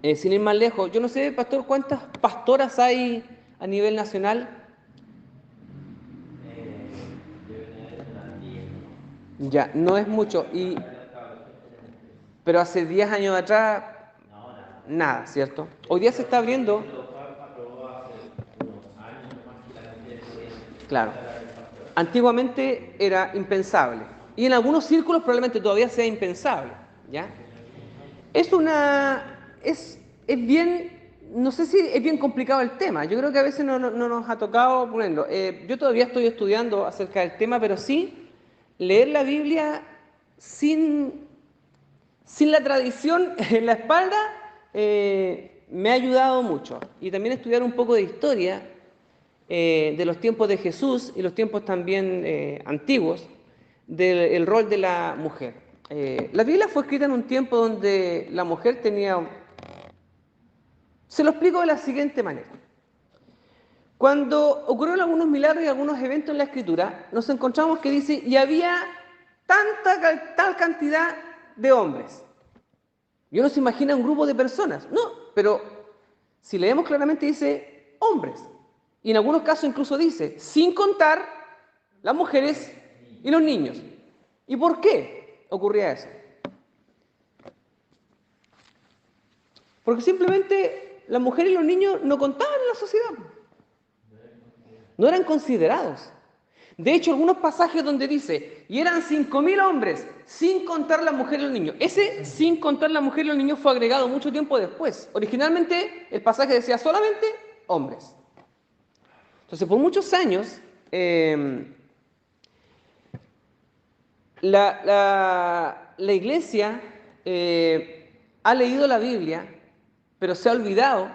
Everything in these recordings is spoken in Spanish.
Sin ir más lejos, yo no sé, pastor, ¿cuántas pastoras hay a nivel nacional? Ya, no es mucho, pero hace 10 años atrás, nada, ¿cierto? Hoy día se está abriendo, claro. Antiguamente era impensable, y en algunos círculos probablemente todavía sea impensable, ¿ya? Es una, es bien, no sé si es bien complicado el tema, yo creo que a veces no nos ha tocado ponerlo. Yo todavía estoy estudiando acerca del tema, pero sí leer la Biblia sin la tradición en la espalda, me ha ayudado mucho. Y también estudiar un poco de historia de los tiempos de Jesús y los tiempos también antiguos del rol de la mujer. La Biblia fue escrita en un tiempo donde la mujer tenía... Se lo explico de la siguiente manera. Cuando ocurrieron algunos milagros y algunos eventos en la Escritura, nos encontramos que dice, y había tal cantidad de hombres. Y uno se imagina un grupo de personas. No, pero si leemos claramente dice hombres. Y en algunos casos incluso dice, sin contar las mujeres y los niños. ¿Y por qué ocurría eso? Porque simplemente las mujeres y los niños no contaban en la sociedad. No eran considerados. De hecho, algunos pasajes donde dice, y eran 5.000 hombres, sin contar las mujeres y los niños. Ese sin contar las mujeres y los niños fue agregado mucho tiempo después. Originalmente el pasaje decía solamente hombres. Entonces, por muchos años, la iglesia ha leído la Biblia, pero se ha olvidado,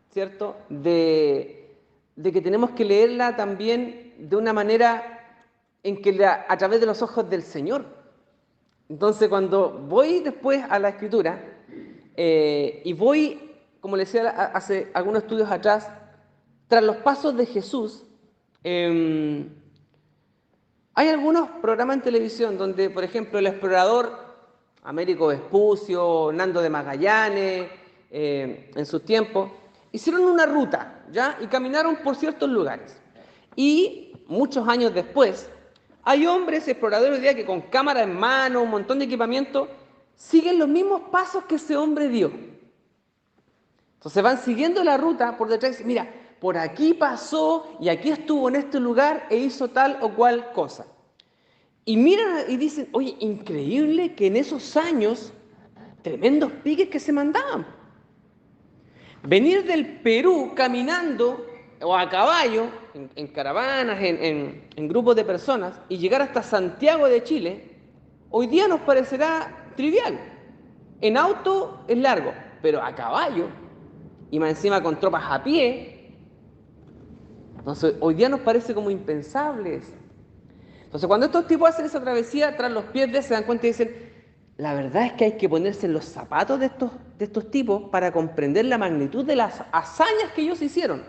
¿cierto?, de que tenemos que leerla también de una manera en que a través de los ojos del Señor. Entonces, cuando voy después a la Escritura y voy, como les decía hace algunos estudios atrás, tras los pasos de Jesús, hay algunos programas en televisión donde, por ejemplo, el explorador Américo Vespucio, Nando de Magallanes, en sus tiempos, hicieron una ruta, ¿ya? Y caminaron por ciertos lugares. Y muchos años después, hay hombres exploradores hoy día que con cámara en mano, un montón de equipamiento, siguen los mismos pasos que ese hombre dio. Entonces van siguiendo la ruta por detrás y dicen, mira, por aquí pasó y aquí estuvo en este lugar e hizo tal o cual cosa. Y miran y dicen, oye, increíble que en esos años, tremendos piques que se mandaban. Venir del Perú caminando o a caballo, en caravanas, en grupos de personas, y llegar hasta Santiago de Chile, hoy día nos parecerá trivial. En auto es largo, pero a caballo, y más encima con tropas a pie, entonces hoy día nos parece como impensable eso. Entonces cuando estos tipos hacen esa travesía tras los pies de se dan cuenta y dicen, la verdad es que hay que ponerse en los zapatos de estos tipos para comprender la magnitud de las hazañas que ellos hicieron.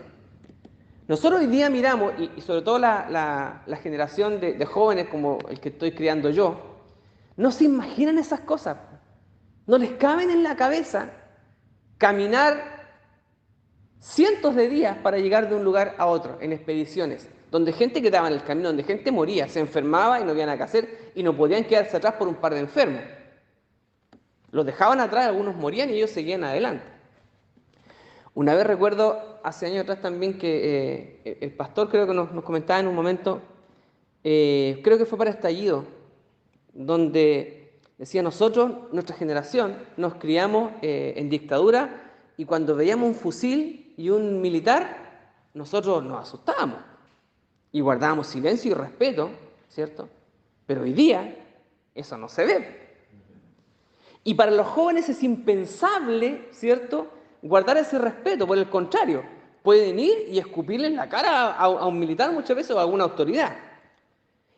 Nosotros hoy día miramos, y sobre todo la generación de jóvenes como el que estoy criando yo, no se imaginan esas cosas. No les caben en la cabeza caminar cientos de días para llegar de un lugar a otro, en expediciones, donde gente quedaba en el camino, donde gente moría, se enfermaba y no había nada que hacer, y no podían quedarse atrás por un par de enfermos. Los dejaban atrás, algunos morían y ellos seguían adelante. Una vez recuerdo, hace años atrás también, que el pastor creo que nos comentaba en un momento, creo que fue para estallido, donde decía, nosotros, nuestra generación, nos criamos en dictadura y cuando veíamos un fusil y un militar, nosotros nos asustábamos y guardábamos silencio y respeto, ¿cierto? Pero hoy día eso no se ve. Y para los jóvenes es impensable, ¿cierto?, guardar ese respeto. Por el contrario, pueden ir y escupirle en la cara a un militar muchas veces o a alguna autoridad.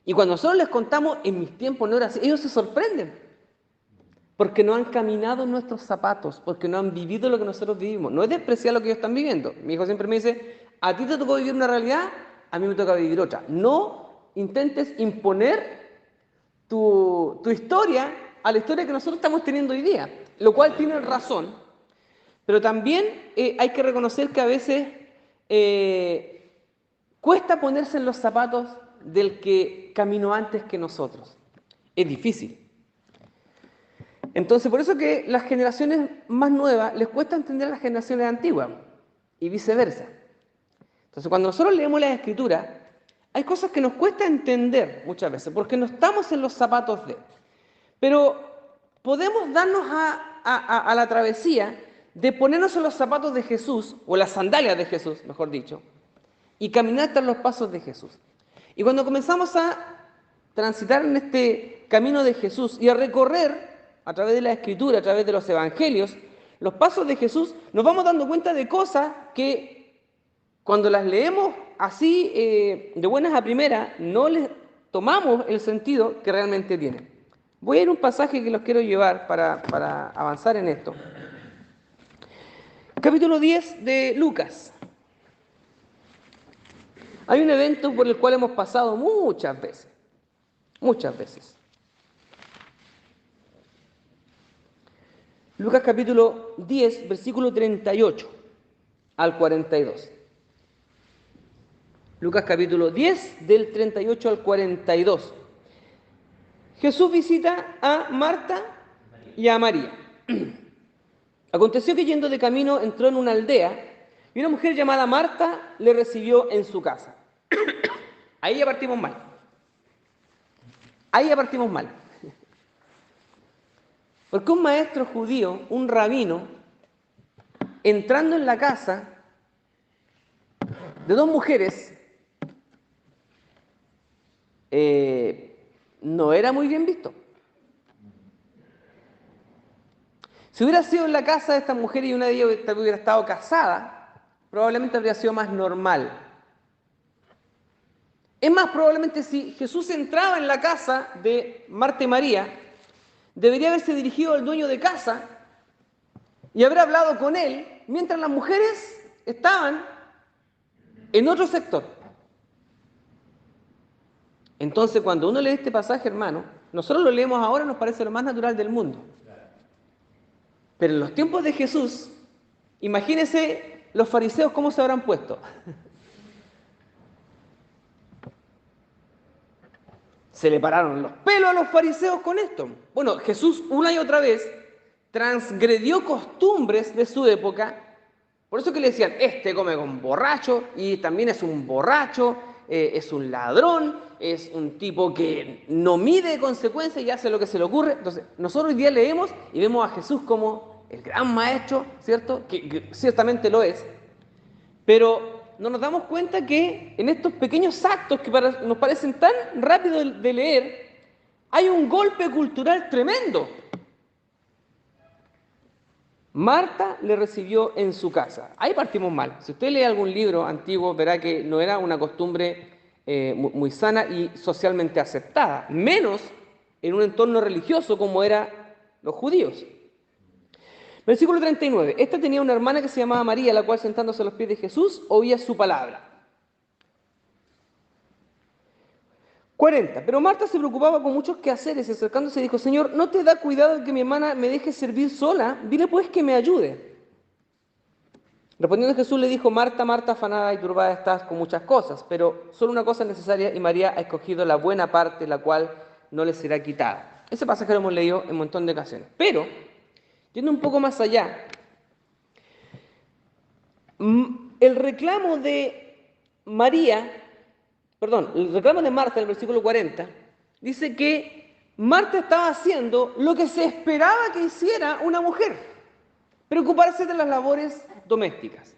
Y cuando nosotros les contamos, en mis tiempos no era así, ellos se sorprenden. Porque no han caminado en nuestros zapatos, porque no han vivido lo que nosotros vivimos. No es despreciar lo que ellos están viviendo. Mi hijo siempre me dice, a ti te tocó vivir una realidad, a mí me toca vivir otra. No intentes imponer tu historia a la historia que nosotros estamos teniendo hoy día, lo cual tiene razón, Pero también hay que reconocer que a veces cuesta ponerse en los zapatos del que caminó antes que nosotros. Es difícil. Entonces, por eso que las generaciones más nuevas les cuesta entender a las generaciones antiguas y viceversa. Entonces, cuando nosotros leemos la Escritura, hay cosas que nos cuesta entender muchas veces, porque no estamos en los zapatos de. Pero podemos darnos a la travesía de ponernos en los zapatos de Jesús, o las sandalias de Jesús, mejor dicho, y caminar tras los pasos de Jesús. Y cuando comenzamos a transitar en este camino de Jesús y a recorrer a través de la Escritura, a través de los Evangelios, los pasos de Jesús, nos vamos dando cuenta de cosas que cuando las leemos así de buenas a primeras, no les tomamos el sentido que realmente tienen. Voy a ir a un pasaje que los quiero llevar para avanzar en esto. Capítulo 10 de Lucas. Hay un evento por el cual hemos pasado muchas veces. Muchas veces. Lucas capítulo 10, versículo 38 al 42. Lucas capítulo 10, del 38 al 42. Jesús visita a Marta y a María. Aconteció que yendo de camino entró en una aldea y una mujer llamada Marta le recibió en su casa. Ahí ya partimos mal. Ahí ya partimos mal. Porque un maestro judío, un rabino, entrando en la casa de dos mujeres, no era muy bien visto. Si hubiera sido en la casa de esta mujer y una de ellas hubiera estado casada, probablemente habría sido más normal. Es más, probablemente si Jesús entraba en la casa de Marta y María, debería haberse dirigido al dueño de casa y haber hablado con él mientras las mujeres estaban en otro sector. Entonces, cuando uno lee este pasaje, hermano, nosotros lo leemos ahora, nos parece lo más natural del mundo. Pero en los tiempos de Jesús, imagínense los fariseos cómo se habrán puesto. Se le pararon los pelos a los fariseos con esto. Bueno, Jesús una y otra vez transgredió costumbres de su época. Por eso que le decían, este come con borracho y también es un borracho, es un ladrón, es un tipo que no mide consecuencias y hace lo que se le ocurre. Entonces, nosotros hoy día leemos y vemos a Jesús como el gran maestro, ¿cierto? Que ciertamente lo es. Pero no nos damos cuenta que en estos pequeños actos que nos parecen tan rápidos de leer, hay un golpe cultural tremendo. Marta le recibió en su casa. Ahí partimos mal. Si usted lee algún libro antiguo, verá que no era una costumbre muy sana y socialmente aceptada, menos en un entorno religioso como eran los judíos. Versículo 39. Esta tenía una hermana que se llamaba María, la cual sentándose a los pies de Jesús oía su palabra. 40. Pero Marta se preocupaba con muchos quehaceres y acercándose dijo, Señor, ¿no te da cuidado de que mi hermana me deje servir sola? Dile pues que me ayude. Respondiendo Jesús le dijo, Marta, Marta, afanada y turbada estás con muchas cosas, pero solo una cosa es necesaria y María ha escogido la buena parte, la cual no le será quitada. Ese pasaje lo hemos leído en un montón de ocasiones. Pero, yendo un poco más allá, el reclamo de el reclamo de Marta en el versículo 40, dice que Marta estaba haciendo lo que se esperaba que hiciera una mujer, preocuparse de las labores domésticas.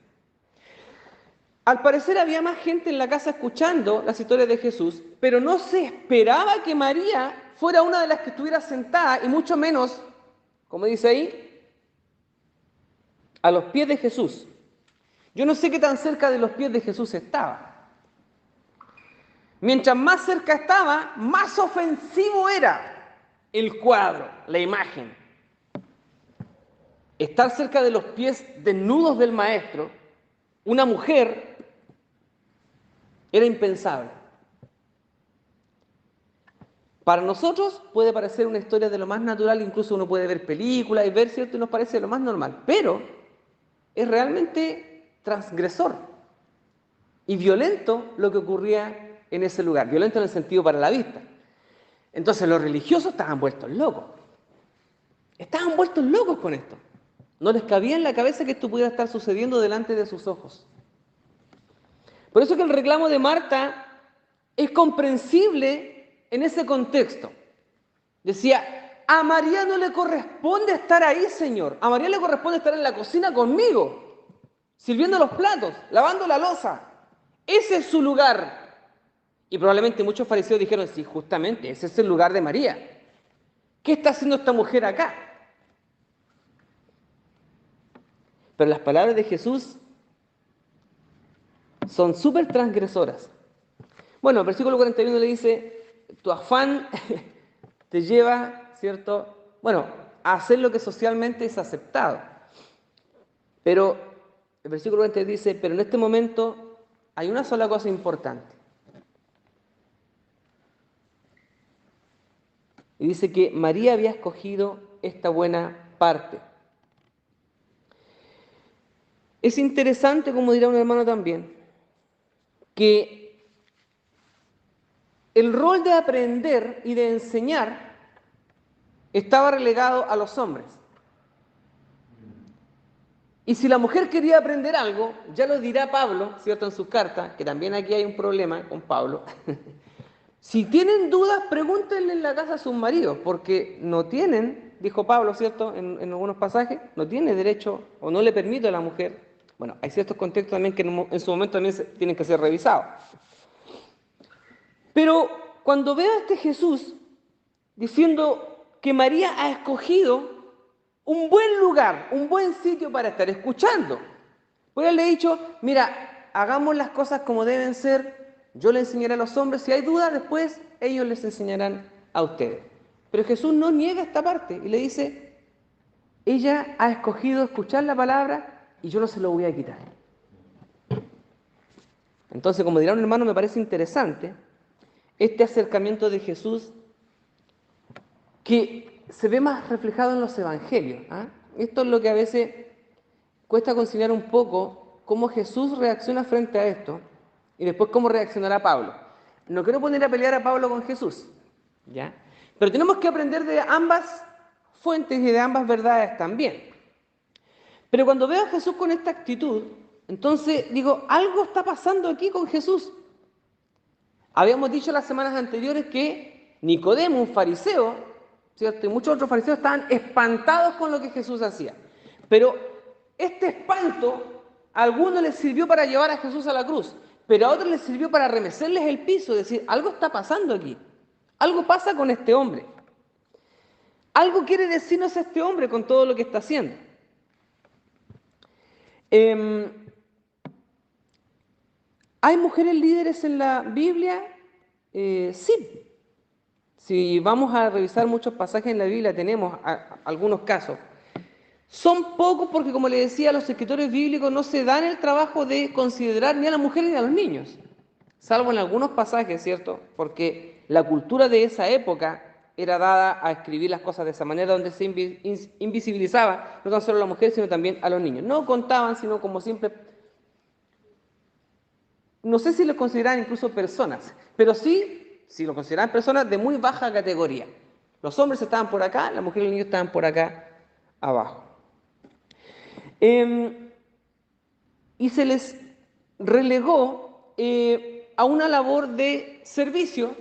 Al parecer había más gente en la casa escuchando las historias de Jesús, pero no se esperaba que María fuera una de las que estuviera sentada, y mucho menos, como dice ahí, a los pies de Jesús. Yo no sé qué tan cerca de los pies de Jesús estaba. Mientras más cerca estaba, más ofensivo era el cuadro, la imagen. Estar cerca de los pies desnudos del maestro, una mujer, era impensable. Para nosotros puede parecer una historia de lo más natural, incluso uno puede ver películas y ver, ¿cierto? Y nos parece lo más normal. Pero es realmente transgresor y violento lo que ocurría en ese lugar, violento en el sentido para la vista. Entonces los religiosos estaban vueltos locos con esto. No les cabía en la cabeza que esto pudiera estar sucediendo delante de sus ojos. Por eso que el reclamo de Marta es comprensible en ese contexto. Decía, a María no le corresponde estar ahí, Señor. A María le corresponde estar en la cocina conmigo, sirviendo los platos, lavando la loza. Ese es su lugar. Y probablemente muchos fariseos dijeron, sí, justamente, ese es el lugar de María. ¿Qué está haciendo esta mujer acá? Pero las palabras de Jesús son súper transgresoras. Bueno, el versículo 41 le dice, tu afán te lleva, ¿cierto? Bueno, a hacer lo que socialmente es aceptado. Pero el versículo 40 dice, pero en este momento hay una sola cosa importante. Y dice que María había escogido esta buena parte. Es interesante, como dirá un hermano también, que el rol de aprender y de enseñar estaba relegado a los hombres. Y si la mujer quería aprender algo, ya lo dirá Pablo, ¿cierto? En sus cartas, que también aquí hay un problema con Pablo. Si tienen dudas, pregúntenle en la casa a sus maridos, porque no tienen, dijo Pablo, ¿cierto? En algunos pasajes, no tiene derecho o no le permite a la mujer. Bueno, hay ciertos contextos también que en su momento también tienen que ser revisados. Pero cuando veo a este Jesús diciendo que María ha escogido un buen lugar, un buen sitio para estar escuchando, pues él le ha dicho, mira, hagamos las cosas como deben ser, yo le enseñaré a los hombres, si hay dudas después ellos les enseñarán a ustedes. Pero Jesús no niega esta parte y le dice, ella ha escogido escuchar la palabra y yo no se lo voy a quitar. Entonces, como dirá un hermano, me parece interesante este acercamiento de Jesús que se ve más reflejado en los evangelios. ¿Ah? Esto es lo que a veces cuesta conciliar un poco cómo Jesús reacciona frente a esto y después cómo reaccionará Pablo. No quiero poner a pelear a Pablo con Jesús, ¿ya? Pero tenemos que aprender de ambas fuentes y de ambas verdades también. Pero cuando veo a Jesús con esta actitud, entonces digo, algo está pasando aquí con Jesús. Habíamos dicho las semanas anteriores que Nicodemo, un fariseo, ¿cierto? Y muchos otros fariseos estaban espantados con lo que Jesús hacía. Pero este espanto a algunos les sirvió para llevar a Jesús a la cruz, pero a otros les sirvió para remecerles el piso, decir, algo está pasando aquí, algo pasa con este hombre. Algo quiere decirnos este hombre con todo lo que está haciendo. ¿Hay mujeres líderes en la Biblia? Sí. Si vamos a revisar muchos pasajes en la Biblia, tenemos algunos casos. Son pocos porque, como le decía, los escritores bíblicos no se dan el trabajo de considerar ni a las mujeres ni a los niños, salvo en algunos pasajes, ¿cierto? Porque la cultura de esa época era dada a escribir las cosas de esa manera, donde se invisibilizaba no tan solo a la mujer, sino también a los niños. No contaban, sino como siempre, no sé si los consideraban incluso personas, pero sí, si lo consideraban personas de muy baja categoría. Los hombres estaban por acá, las mujeres y los niños estaban por acá abajo. Y se les relegó a una labor de servicio,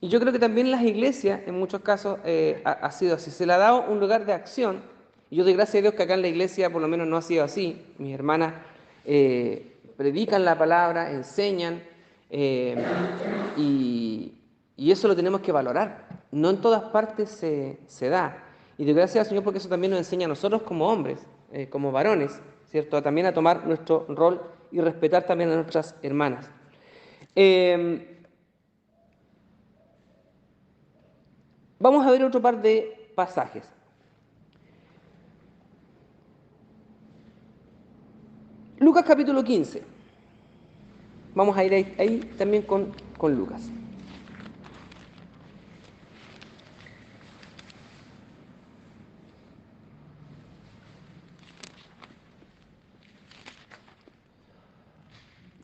y yo creo que también en las iglesias, en muchos casos, ha sido así. Se le ha dado un lugar de acción, y yo doy gracias a Dios que acá en la iglesia por lo menos no ha sido así. Mis hermanas predican la palabra, enseñan, y eso lo tenemos que valorar. No en todas partes se da. Y doy gracias al Señor porque eso también nos enseña a nosotros como hombres, como varones, ¿cierto? También a tomar nuestro rol y respetar también a nuestras hermanas. Vamos a ver otro par de pasajes. Lucas capítulo 15. Vamos a ir ahí también con Lucas.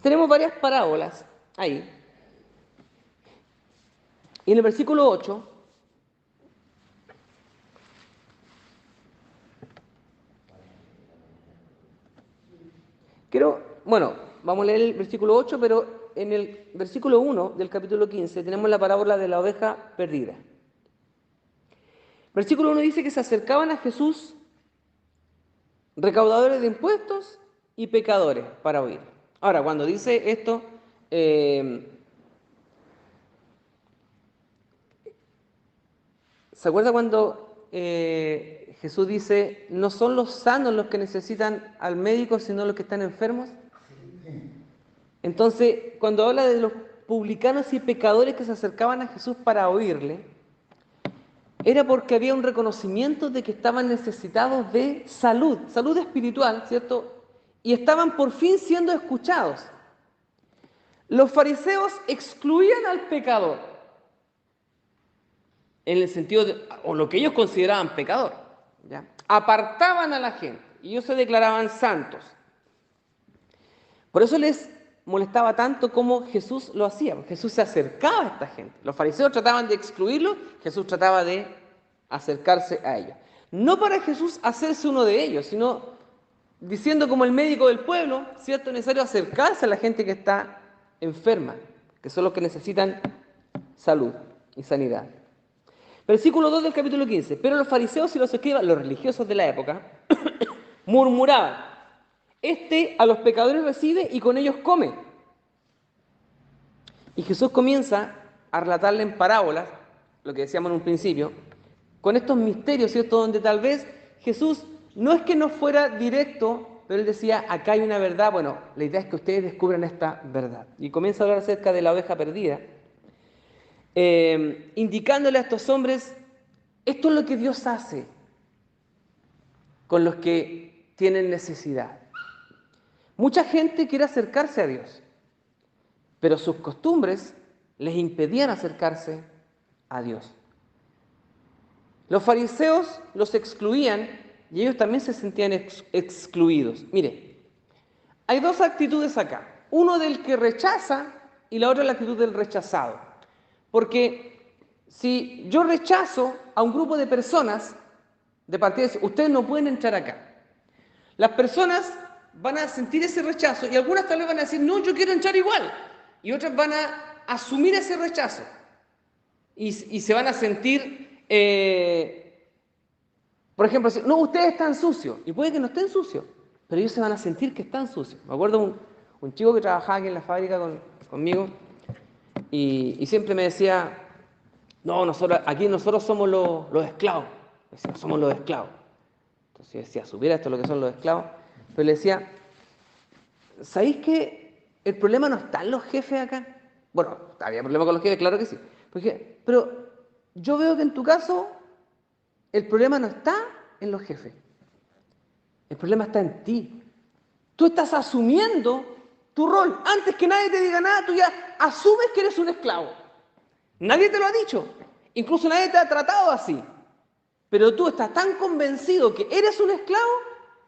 Tenemos varias parábolas ahí. Y en el versículo 8, vamos a leer el versículo 8, pero en el versículo 1 del capítulo 15 tenemos la parábola de la oveja perdida. Versículo 1 dice que se acercaban a Jesús recaudadores de impuestos y pecadores para oír. Ahora, cuando dice esto, ¿se acuerda cuando Jesús dice, no son los sanos los que necesitan al médico, sino los que están enfermos? Entonces, cuando habla de los publicanos y pecadores que se acercaban a Jesús para oírle, era porque había un reconocimiento de que estaban necesitados de salud espiritual, ¿cierto? Y estaban por fin siendo escuchados. Los fariseos excluían al pecador, en el sentido de, o lo que ellos consideraban pecador, ¿ya? Apartaban a la gente y ellos se declaraban santos. Por eso les molestaba tanto como Jesús lo hacía. Jesús se acercaba a esta gente. Los fariseos trataban de excluirlo, Jesús trataba de acercarse a ellos. No para Jesús hacerse uno de ellos, sino diciendo como el médico del pueblo, ¿cierto? Es necesario acercarse a la gente que está enferma, que son los que necesitan salud y sanidad. Versículo 2 del capítulo 15. Pero los fariseos y los escribas, los religiosos de la época, murmuraban: este a los pecadores recibe y con ellos come. Y Jesús comienza a relatarle en parábolas, lo que decíamos en un principio, con estos misterios, ¿cierto? Donde tal vez Jesús no es que no fuera directo, pero él decía, acá hay una verdad. Bueno, la idea es que ustedes descubran esta verdad. Y comienza a hablar acerca de la oveja perdida, indicándole a estos hombres, esto es lo que Dios hace con los que tienen necesidad. Mucha gente quiere acercarse a Dios, pero sus costumbres les impedían acercarse a Dios. Los fariseos los excluían y ellos también se sentían excluidos. Mire, hay dos actitudes acá. Uno del que rechaza y la otra la actitud del rechazado. Porque si yo rechazo a un grupo de personas, de partida, ustedes no pueden entrar acá. Las personas van a sentir ese rechazo y algunas tal vez van a decir, no, yo quiero entrar igual. Y otras van a asumir ese rechazo y se van a sentir, por ejemplo, no, ustedes están sucios. Y puede que no estén sucios, pero ellos se van a sentir que están sucios. Me acuerdo un chico que trabajaba aquí en la fábrica conmigo y siempre me decía, no, aquí nosotros somos los esclavos. Decía, somos los esclavos. Entonces yo decía, supiera esto lo que son los esclavos. Pero le decía, ¿sabéis que el problema no está en los jefes acá? Bueno, había problema con los jefes, claro que sí. Pero yo veo que en tu caso el problema no está en los jefes. El problema está en ti. Tú estás asumiendo tu rol. Antes que nadie te diga nada, tú ya asumes que eres un esclavo. Nadie te lo ha dicho. Incluso nadie te ha tratado así. Pero tú estás tan convencido que eres un esclavo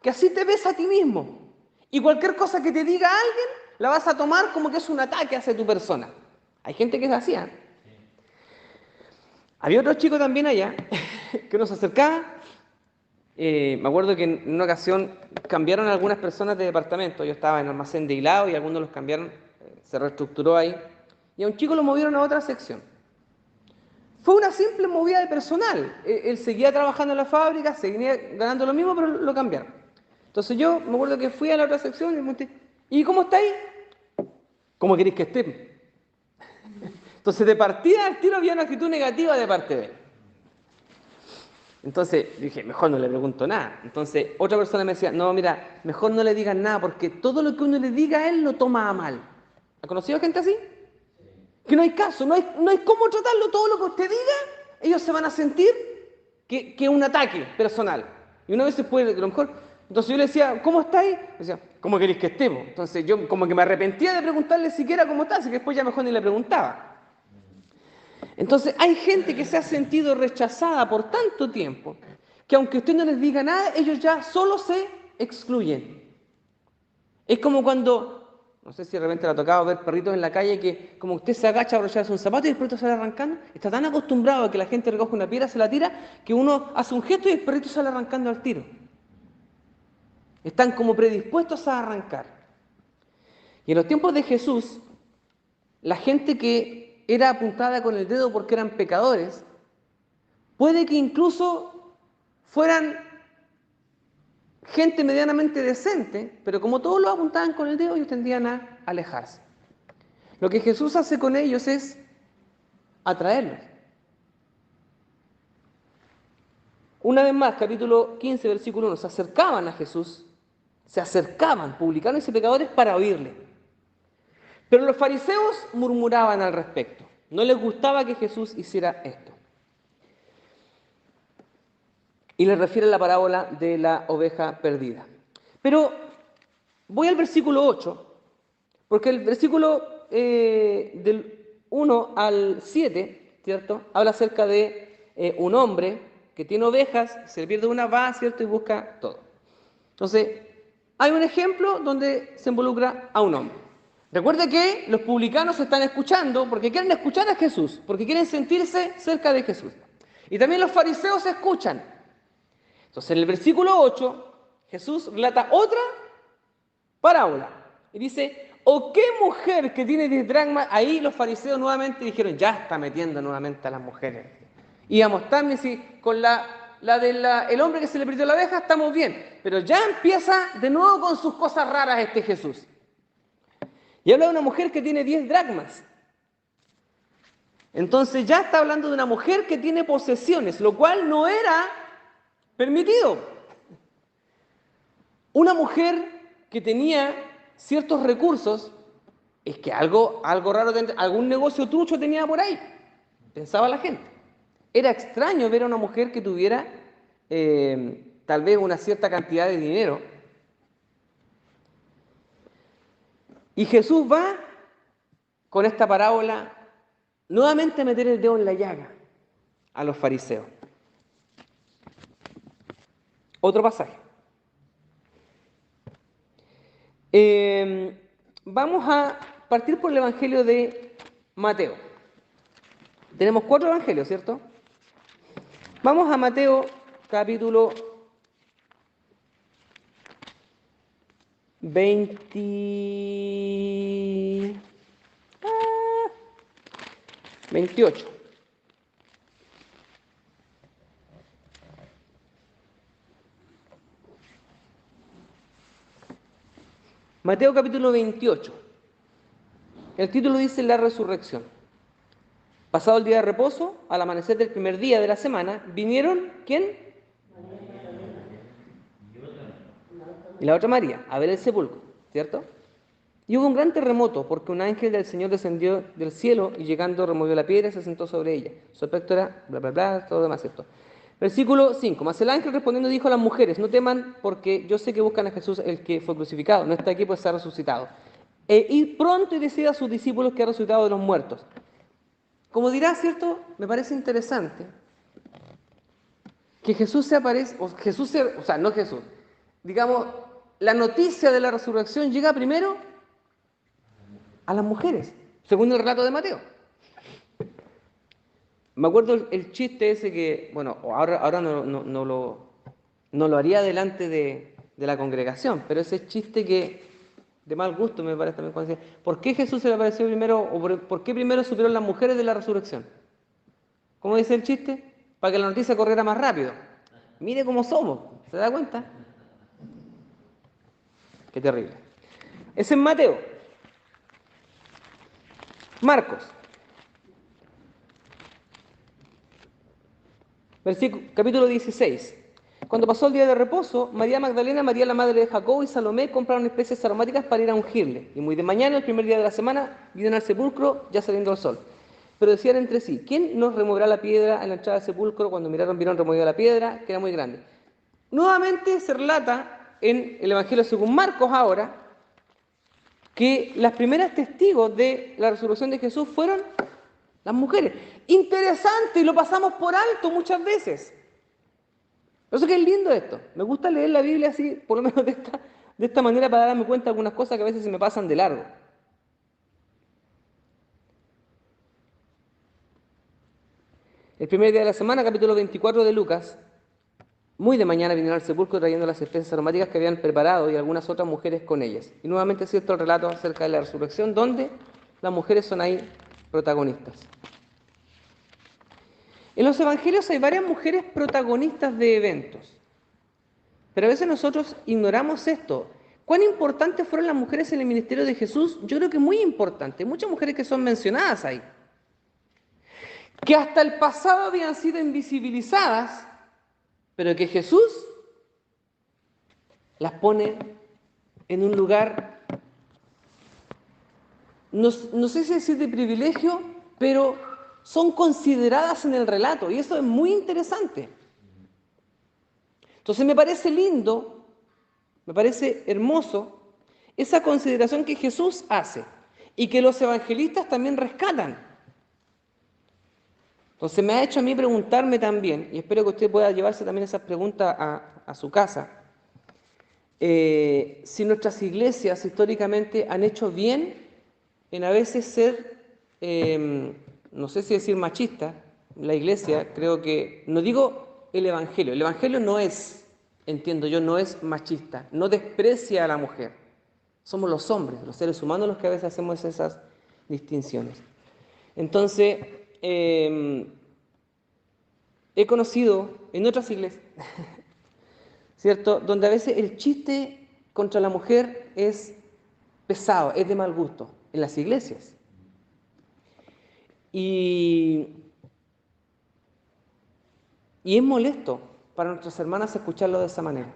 que así te ves a ti mismo. Y cualquier cosa que te diga alguien, la vas a tomar como que es un ataque hacia tu persona. Hay gente que es así, ¿eh? Había otro chico también allá que nos acercaba. Me acuerdo que en una ocasión cambiaron a algunas personas de departamento. Yo estaba en almacén de hilado y algunos los cambiaron, se reestructuró ahí. Y a un chico lo movieron a otra sección. Fue una simple movida de personal. Él seguía trabajando en la fábrica, seguía ganando lo mismo, pero lo cambiaron. Entonces yo me acuerdo que fui a la otra sección y le pregunté, ¿y cómo está ahí? ¿Cómo queréis que esté? Entonces de partida al tiro había una actitud negativa de parte de él. Entonces dije, mejor no le pregunto nada. Entonces otra persona me decía, no, mira, mejor no le digas nada porque todo lo que uno le diga a él lo toma a mal. ¿Ha conocido gente así? Que no hay caso, no hay cómo tratarlo. Todo lo que usted diga, ellos se van a sentir que es un ataque personal. Y una vez después, a lo mejor, entonces yo le decía, ¿cómo estáis? Le decía, ¿cómo queréis que estemos? Entonces yo como que me arrepentía de preguntarle siquiera cómo está, así que después ya mejor ni le preguntaba. Entonces hay gente que se ha sentido rechazada por tanto tiempo, que aunque usted no les diga nada, ellos ya solo se excluyen. Es como cuando No sé si de repente le ha tocado ver perritos en la calle que como usted se agacha a abrocharse un zapato y el perrito sale arrancando. Está tan acostumbrado a que la gente recoge una piedra, se la tira, que uno hace un gesto y el perrito sale arrancando al tiro. Están como predispuestos a arrancar. Y en los tiempos de Jesús, la gente que era apuntada con el dedo porque eran pecadores, puede que incluso fueran gente medianamente decente, pero como todos lo apuntaban con el dedo, ellos tendían a alejarse. Lo que Jesús hace con ellos es atraerlos. Una vez más, capítulo 15, versículo 1, se acercaban a Jesús, se acercaban, publicanos y pecadores, para oírle. Pero los fariseos murmuraban al respecto. No les gustaba que Jesús hiciera esto. Y les refiere la parábola de la oveja perdida. Pero voy al versículo 8, porque el versículo del 1 al 7, ¿cierto? Habla acerca de un hombre que tiene ovejas, se le pierde una, va, ¿cierto? Y busca todo. Entonces, hay un ejemplo donde se involucra a un hombre. Recuerde que los publicanos están escuchando porque quieren escuchar a Jesús, porque quieren sentirse cerca de Jesús. Y también los fariseos escuchan. Entonces, en el versículo 8, Jesús relata otra parábola. Y dice, ¿o qué mujer que tiene 10 dracmas? Ahí los fariseos nuevamente dijeron, ya está metiendo nuevamente a las mujeres. Íbamos tan si con el hombre que se le perdió la oveja, estamos bien. Pero ya empieza de nuevo con sus cosas raras este Jesús. Y habla de una mujer que tiene 10 dracmas. Entonces ya está hablando de una mujer que tiene posesiones, lo cual no era permitido. Una mujer que tenía ciertos recursos, es que algo raro, algún negocio trucho tenía por ahí, pensaba la gente. Era extraño ver a una mujer que tuviera tal vez una cierta cantidad de dinero. Y Jesús va con esta parábola nuevamente a meter el dedo en la llaga a los fariseos. Otro pasaje. Vamos a partir por el Evangelio de Mateo. Tenemos 4 evangelios, ¿cierto? Vamos a Mateo capítulo 28. Mateo capítulo 28. El título dice la resurrección. Pasado el día de reposo, al amanecer del primer día de la semana, vinieron, ¿quién? Y la otra María, a ver el sepulcro, ¿cierto? Y hubo un gran terremoto, porque un ángel del Señor descendió del cielo y llegando removió la piedra y se sentó sobre ella. Su aspecto era bla, bla, bla, todo lo demás, ¿cierto? Versículo 5. Mas el ángel respondiendo dijo a las mujeres, no teman porque yo sé que buscan a Jesús el que fue crucificado. No está aquí, pues está resucitado. Ir pronto y decid a sus discípulos que ha resucitado de los muertos. Como dirá, ¿cierto? Me parece interesante que Jesús se aparece, no Jesús, digamos, la noticia de la resurrección llega primero a las mujeres, según el relato de Mateo. Me acuerdo el chiste ese que, bueno, ahora no lo haría delante de la congregación, pero ese chiste que de mal gusto me parece también cuando decía, ¿por qué Jesús se le apareció primero, o por qué primero supieron las mujeres de la resurrección? ¿Cómo dice el chiste? Para que la noticia corriera más rápido. Mire cómo somos, ¿se da cuenta? Qué terrible. Es en Mateo. Marcos. Capítulo 16. Cuando pasó el día de reposo, María Magdalena, María la madre de Jacobo y Salomé compraron especies aromáticas para ir a ungirle. Y muy de mañana, el primer día de la semana, vinieron al sepulcro ya saliendo el sol. Pero decían entre sí, ¿quién nos removerá la piedra en la entrada del sepulcro? Cuando vieron removida la piedra, que era muy grande. Nuevamente se relata en el Evangelio según Marcos ahora, que las primeras testigos de la resurrección de Jesús fueron las mujeres. Interesante, y lo pasamos por alto muchas veces. Por eso que es lindo esto. Me gusta leer la Biblia así, por lo menos de de esta manera para darme cuenta de algunas cosas que a veces se me pasan de largo. El primer día de la semana, capítulo 24 de Lucas, muy de mañana vinieron al sepulcro trayendo las especias aromáticas que habían preparado y algunas otras mujeres con ellas. Y nuevamente es cierto el relato acerca de la resurrección, donde las mujeres son ahí protagonistas. En los evangelios hay varias mujeres protagonistas de eventos, pero a veces nosotros ignoramos esto. ¿Cuán importantes fueron las mujeres en el ministerio de Jesús? Yo creo que muy importante. Muchas mujeres que son mencionadas ahí, que hasta el pasado habían sido invisibilizadas, pero que Jesús las pone en un lugar, no sé si decir de privilegio, pero son consideradas en el relato, y eso es muy interesante. Entonces me parece lindo, me parece hermoso esa consideración que Jesús hace y que los evangelistas también rescatan. Entonces me ha hecho a mí preguntarme también, y espero que usted pueda llevarse también esas preguntas a su casa, si nuestras iglesias históricamente han hecho bien en a veces ser, no sé si decir machista, la iglesia, creo que, no digo el evangelio no es, entiendo yo, no es machista, no desprecia a la mujer, somos los hombres, los seres humanos los que a veces hacemos esas distinciones. Entonces, he conocido en otras iglesias, ¿cierto?, donde a veces el chiste contra la mujer es pesado, es de mal gusto, en las iglesias. Y es molesto para nuestras hermanas escucharlo de esa manera.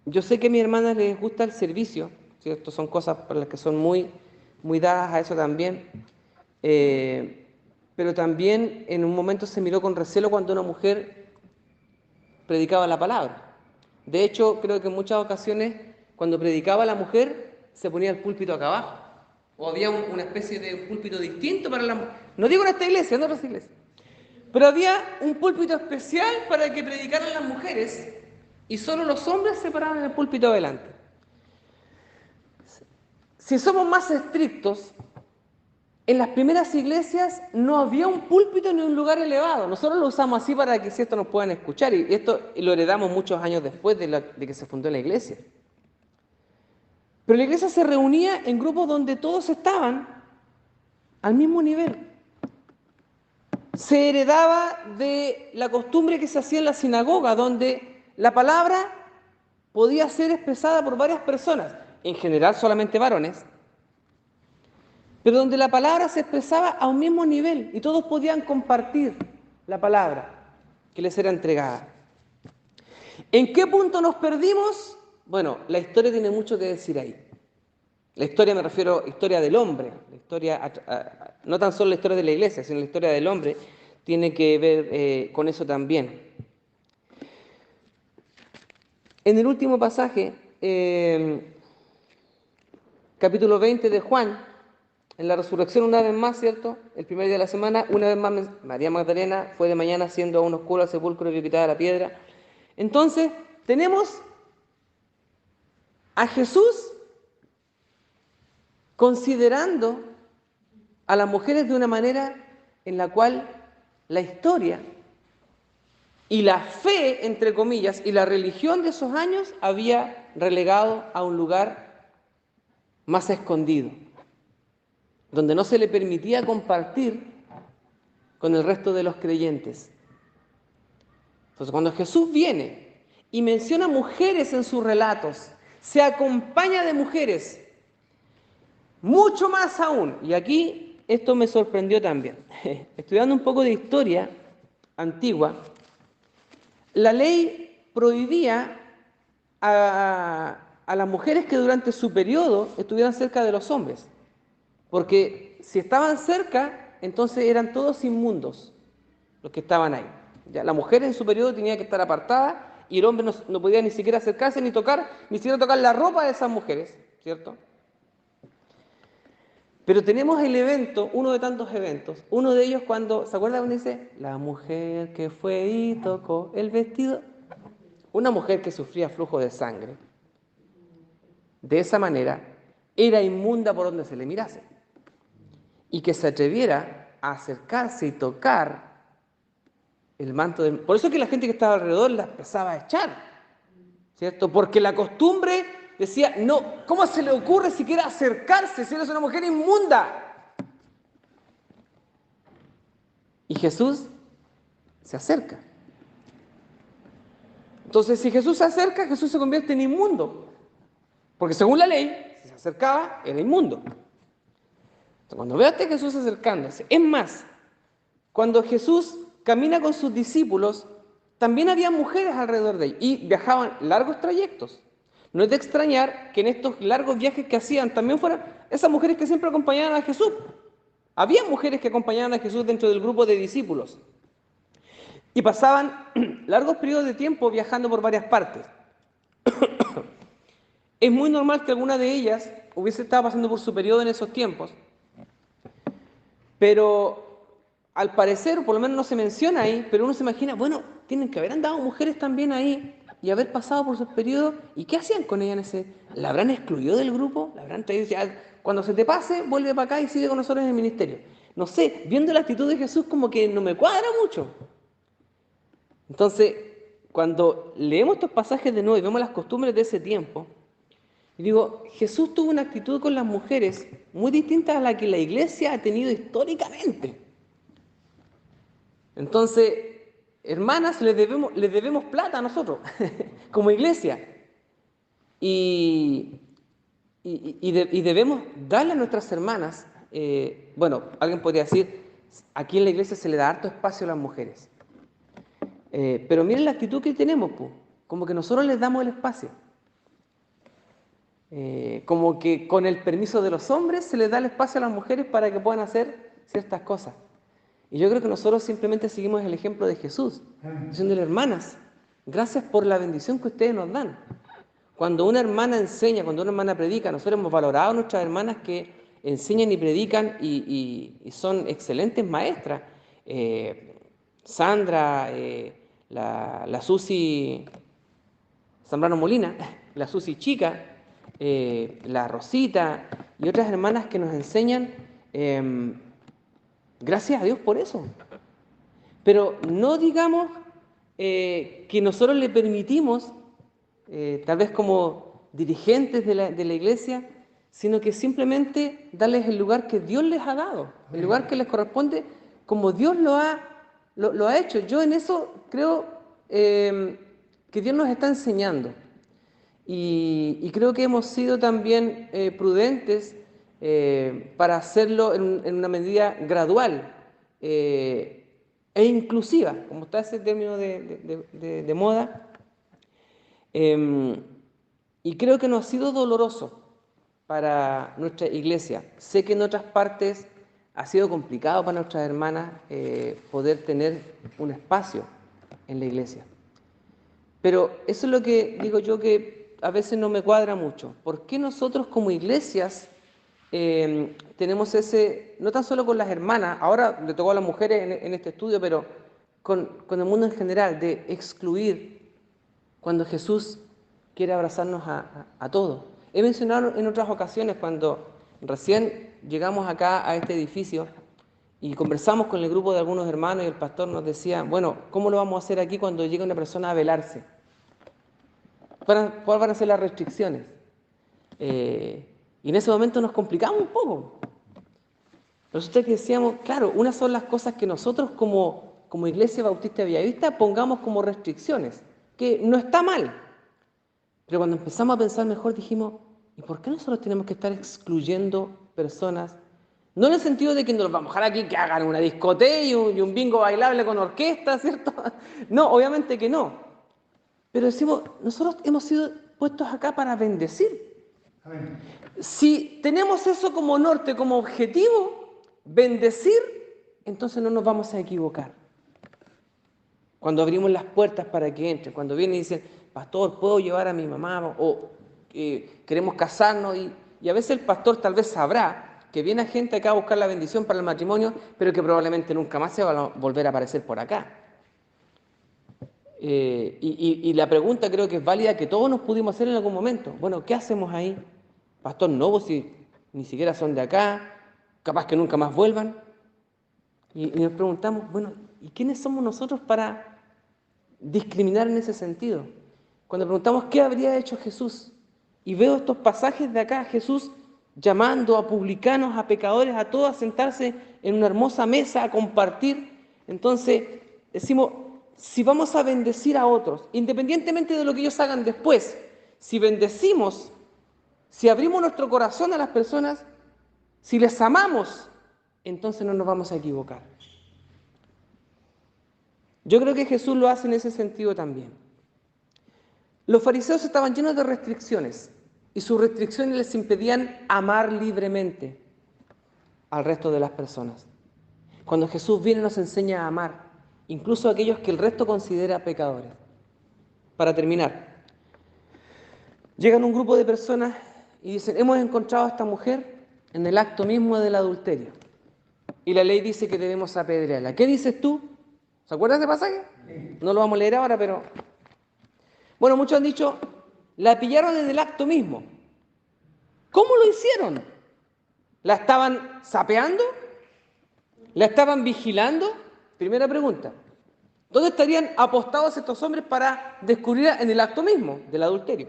Yo sé que a mis hermanas les gusta el servicio, ¿cierto? Son cosas para las que son muy, muy dadas a eso también. Pero también en un momento se miró con recelo cuando una mujer predicaba la palabra. De hecho, creo que en muchas ocasiones, cuando predicaba la mujer, se ponía el púlpito acá abajo. O había una especie de púlpito distinto para la mujer. No digo en esta iglesia, en otras iglesias. Pero había un púlpito especial para que predicaran las mujeres y solo los hombres se paraban en el púlpito adelante. Si somos más estrictos, en las primeras iglesias no había un púlpito ni un lugar elevado. Nosotros lo usamos así para que si esto nos puedan escuchar. Y esto lo heredamos muchos años después de que se fundó la iglesia. Pero la iglesia se reunía en grupos donde todos estaban al mismo nivel. Se heredaba de la costumbre que se hacía en la sinagoga, donde la palabra podía ser expresada por varias personas, en general solamente varones, pero donde la palabra se expresaba a un mismo nivel y todos podían compartir la palabra que les era entregada. ¿En qué punto nos perdimos? Bueno, la historia tiene mucho que decir ahí. La historia, me refiero a historia del hombre, la historia, no tan solo la historia de la iglesia, sino la historia del hombre, tiene que ver con eso también. En el último pasaje, capítulo 20 de Juan, en la resurrección una vez más, ¿cierto? El primer día de la semana, una vez más María Magdalena fue de mañana siendo aún oscuro al sepulcro y vio quitada la piedra. Entonces, tenemos a Jesús considerando a las mujeres de una manera en la cual la historia y la fe, entre comillas, y la religión de esos años había relegado a un lugar más escondido, donde no se le permitía compartir con el resto de los creyentes. Entonces, cuando Jesús viene y menciona mujeres en sus relatos, se acompaña de mujeres, mucho más aún, y aquí esto me sorprendió también. Estudiando un poco de historia antigua, la ley prohibía a las mujeres que durante su periodo estuvieran cerca de los hombres, porque si estaban cerca, entonces eran todos inmundos los que estaban ahí. Ya, la mujer en su periodo tenía que estar apartada y el hombre no podía ni siquiera acercarse ni siquiera tocar la ropa de esas mujeres, ¿cierto? Pero tenemos el evento, uno de tantos eventos, uno de ellos cuando, ¿se acuerdan cuando dice? La mujer que fue y tocó el vestido. una mujer que sufría flujo de sangre, de esa manera, era inmunda por donde se le mirase. Y que se atreviera a acercarse y tocar el manto de... Por eso que la gente que estaba alrededor la empezaba a echar, ¿cierto? Porque la costumbre decía, no, ¿cómo se le ocurre siquiera acercarse si eres una mujer inmunda? Y Jesús se acerca. Entonces, si Jesús se acerca, Jesús se convierte en inmundo. Porque según la ley, si se acercaba, era inmundo. Entonces, cuando veo a este Jesús acercándose, es más, cuando Jesús camina con sus discípulos, también había mujeres alrededor de él y viajaban largos trayectos. No es de extrañar que en estos largos viajes que hacían también fueran esas mujeres que siempre acompañaban a Jesús. Había mujeres que acompañaban a Jesús dentro del grupo de discípulos y pasaban largos periodos de tiempo viajando por varias partes. Es muy normal que alguna de ellas hubiese estado pasando por su periodo en esos tiempos, pero al parecer, por lo menos no se menciona ahí, pero uno se imagina, bueno, tienen que haber andado mujeres también ahí y haber pasado por sus periodos. ¿Y qué hacían con ellas en ese? ¿La habrán excluido del grupo? ¿La habrán traído? Ya, cuando se te pase, vuelve para acá y sigue con nosotros en el ministerio. No sé, viendo la actitud de Jesús como que no me cuadra mucho. Entonces, cuando leemos estos pasajes de nuevo y vemos las costumbres de ese tiempo, y digo, Jesús tuvo una actitud con las mujeres muy distinta a la que la iglesia ha tenido históricamente. Entonces, hermanas, les debemos plata a nosotros, como iglesia. Y debemos darle a nuestras hermanas, bueno, alguien podría decir, aquí en la iglesia se le da harto espacio a las mujeres. Pero miren la actitud que tenemos, pues, como que nosotros les damos el espacio. Como que con el permiso de los hombres se les da el espacio a las mujeres para que puedan hacer ciertas cosas. Y yo creo que nosotros simplemente seguimos el ejemplo de Jesús, diciéndole, hermanas, gracias por la bendición que ustedes nos dan. Cuando una hermana enseña, cuando una hermana predica, nosotros hemos valorado a nuestras hermanas que enseñan y predican y son excelentes maestras. Sandra, la Susi Zambrano Molina, la Susi Chica, la Rosita y otras hermanas que nos enseñan, gracias a Dios por eso. Pero no digamos que nosotros le permitimos, tal vez como dirigentes de la iglesia, sino que simplemente darles el lugar que Dios les ha dado, el lugar que les corresponde como Dios lo ha hecho. Yo en eso creo que Dios nos está enseñando. Y creo que hemos sido también prudentes para hacerlo en una medida gradual e inclusiva, como está ese término de moda. Y creo que no ha sido doloroso para nuestra iglesia. Sé que en otras partes ha sido complicado para nuestras hermanas poder tener un espacio en la iglesia. Pero eso es lo que digo yo que a veces no me cuadra mucho. ¿Por qué nosotros como iglesias tenemos ese, no tan solo con las hermanas, ahora le tocó a las mujeres en este estudio, pero con el mundo en general, de excluir cuando Jesús quiere abrazarnos a todos? He mencionado en otras ocasiones cuando recién llegamos acá a este edificio y conversamos con el grupo de algunos hermanos y el pastor nos decía, bueno, ¿cómo lo vamos a hacer aquí cuando llegue una persona a velarse? ¿Cuáles van a ser las restricciones? Y en ese momento nos complicamos un poco. Nosotros que decíamos, claro, unas son las cosas que nosotros como Iglesia Bautista Bellavista pongamos como restricciones, que no está mal. Pero cuando empezamos a pensar mejor dijimos, ¿y por qué nosotros tenemos que estar excluyendo personas? No en el sentido de que nos vamos a dejar aquí que hagan una discoteca y un bingo bailable con orquesta, ¿cierto? No, obviamente que no. Pero decimos, nosotros hemos sido puestos acá para bendecir. Amén. Si tenemos eso como norte, como objetivo, bendecir, entonces no nos vamos a equivocar. Cuando abrimos las puertas para que entre, cuando vienen y dicen, pastor, ¿puedo llevar a mi mamá? O queremos casarnos y a veces el pastor tal vez sabrá que viene gente acá a buscar la bendición para el matrimonio, pero que probablemente nunca más se va a volver a aparecer por acá. Y la pregunta creo que es válida, que todos nos pudimos hacer en algún momento. Bueno, ¿qué hacemos ahí? Pastor, no, vos si ni siquiera son de acá, capaz que nunca más vuelvan. Y nos preguntamos, bueno, ¿y quiénes somos nosotros para discriminar en ese sentido? Cuando preguntamos qué habría hecho Jesús, y veo estos pasajes de acá, Jesús llamando a publicanos, a pecadores, a todos a sentarse en una hermosa mesa a compartir. Entonces decimos, si vamos a bendecir a otros, independientemente de lo que ellos hagan después, si bendecimos, si abrimos nuestro corazón a las personas, si les amamos, entonces no nos vamos a equivocar. Yo creo que Jesús lo hace en ese sentido también. Los fariseos estaban llenos de restricciones y sus restricciones les impedían amar libremente al resto de las personas. Cuando Jesús viene nos enseña a amar, incluso a aquellos que el resto considera pecadores. Para terminar, llegan un grupo de personas y dicen, hemos encontrado a esta mujer en el acto mismo del adulterio. Y la ley dice que debemos apedrearla. ¿Qué dices tú? ¿Se acuerdan de ese pasaje? No lo vamos a leer ahora, pero... Bueno, muchos han dicho, la pillaron en el acto mismo. ¿Cómo lo hicieron? ¿La estaban sapeando? ¿La estaban vigilando? Primera pregunta. ¿Dónde estarían apostados estos hombres para descubrir en el acto mismo del adulterio?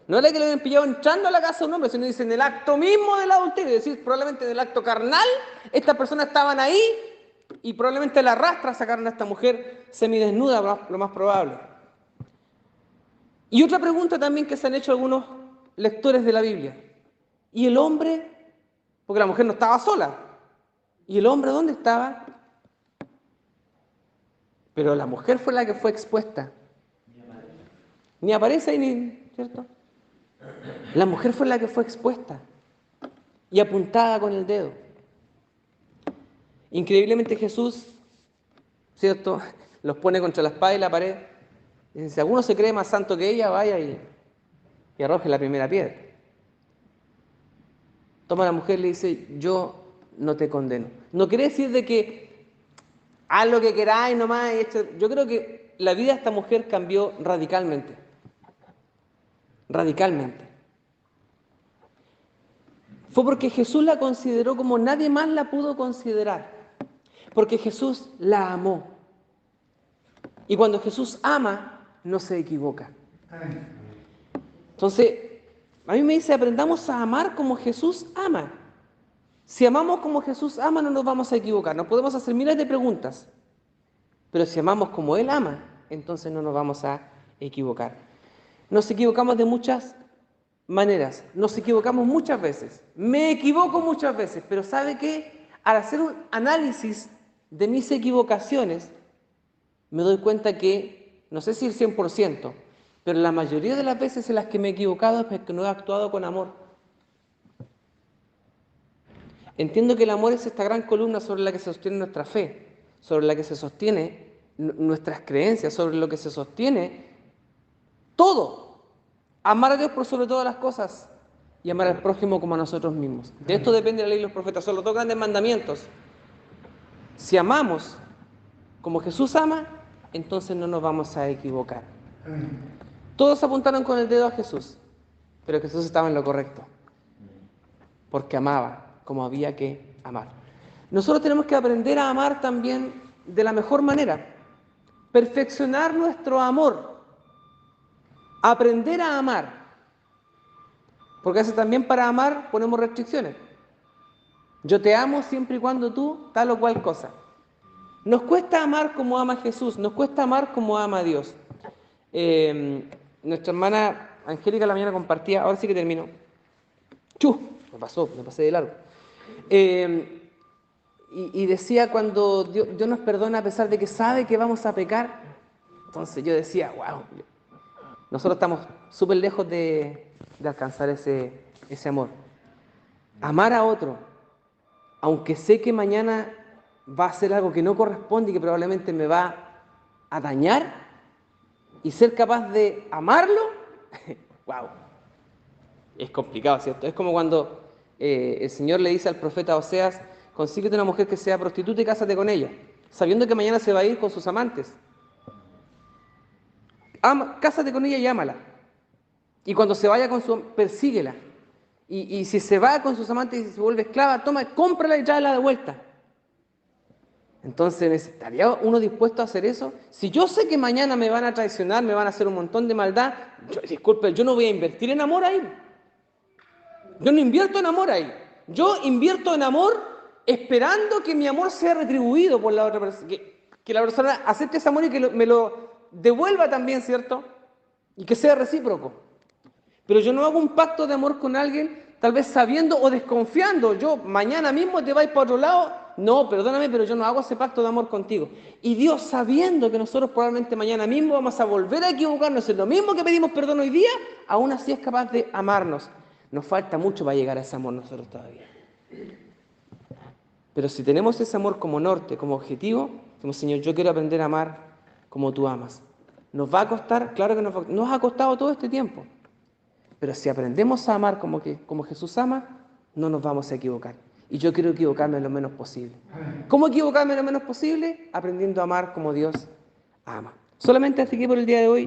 No era que lo habían pillado entrando a la casa de un hombre, sino dice en el acto mismo del adulterio, es decir, probablemente en el acto carnal, estas personas estaban ahí y probablemente la arrastra sacaron a esta mujer semidesnuda, lo más probable. Y otra pregunta también que se han hecho algunos lectores de la Biblia. ¿Y el hombre? Porque la mujer no estaba sola. ¿Y el hombre dónde estaba? Pero la mujer fue la que fue expuesta. Ni aparece ahí, ni, ¿cierto? La mujer fue la que fue expuesta y apuntada con el dedo. Increíblemente Jesús, ¿cierto?, los pone contra la espada y la pared. Y dice, si alguno se cree más santo que ella, vaya y arroje la primera piedra. Toma a la mujer y le dice, yo no te condeno. No quiere decir de que haz lo que queráis nomás. Yo creo que la vida de esta mujer cambió radicalmente. Radicalmente. Fue porque Jesús la consideró como nadie más la pudo considerar. Porque Jesús la amó. Y cuando Jesús ama, no se equivoca. Entonces, a mí me dice, aprendamos a amar como Jesús ama. Si amamos como Jesús ama, no nos vamos a equivocar. Nos podemos hacer miles de preguntas. Pero si amamos como Él ama, entonces no nos vamos a equivocar. Nos equivocamos de muchas maneras. Nos equivocamos muchas veces. Me equivoco muchas veces. Pero ¿sabe qué? Al hacer un análisis de mis equivocaciones, me doy cuenta que, no sé si el 100%, pero la mayoría de las veces en las que me he equivocado es porque no he actuado con amor. Entiendo que el amor es esta gran columna sobre la que se sostiene nuestra fe, sobre la que se sostiene nuestras creencias, sobre lo que se sostiene todo. Amar a Dios por sobre todas las cosas y amar al prójimo como a nosotros mismos. De esto depende la ley y los profetas, son los dos grandes mandamientos. Si amamos como Jesús ama, entonces no nos vamos a equivocar. Todos apuntaron con el dedo a Jesús, pero Jesús estaba en lo correcto, porque amaba como había que amar. Nosotros tenemos que aprender a amar también de la mejor manera, perfeccionar nuestro amor, aprender a amar, porque a veces también para amar ponemos restricciones. Yo te amo siempre y cuando tú tal o cual cosa. Nos cuesta amar como ama Jesús, nos cuesta amar como ama Dios. Nuestra hermana Angélica la mañana compartía, ahora sí que termino. Me pasé de largo. Y decía cuando Dios nos perdona a pesar de que sabe que vamos a pecar. Entonces yo decía, wow, nosotros estamos súper lejos de alcanzar ese amor. Amar a otro, aunque sé que mañana va a hacer algo que no corresponde y que probablemente me va a dañar, y ser capaz de amarlo, wow, es complicado, ¿cierto? Es como cuando el Señor le dice al profeta Oseas, consíguete una mujer que sea prostituta y cásate con ella, sabiendo que mañana se va a ir con sus amantes. Cásate con ella y ámala. Y cuando se vaya con su persíguela. Y si se va con sus amantes y se vuelve esclava, cómprala y tráela de vuelta. Entonces, ¿estaría uno dispuesto a hacer eso? Si yo sé que mañana me van a traicionar, me van a hacer un montón de maldad, disculpe, yo no voy a invertir en amor ahí. Yo no invierto en amor ahí. Yo invierto en amor esperando que mi amor sea retribuido por la otra persona. Que la persona acepte ese amor y que me lo devuelva también, ¿cierto? Y que sea recíproco. Pero yo no hago un pacto de amor con alguien, tal vez sabiendo o desconfiando. Yo mañana mismo te vais para otro lado. No, perdóname, pero yo no hago ese pacto de amor contigo. Y Dios, sabiendo que nosotros probablemente mañana mismo vamos a volver a equivocarnos en lo mismo que pedimos perdón hoy día, aún así es capaz de amarnos. Nos falta mucho para llegar a ese amor nosotros todavía. Pero si tenemos ese amor como norte, como objetivo, como Señor, yo quiero aprender a amar como tú amas. ¿Nos va a costar? Claro que nos ha costado todo este tiempo. Pero si aprendemos a amar como Jesús ama, no nos vamos a equivocar. Y yo quiero equivocarme lo menos posible. ¿Cómo equivocarme lo menos posible? Aprendiendo a amar como Dios ama. Solamente hasta aquí por el día de hoy.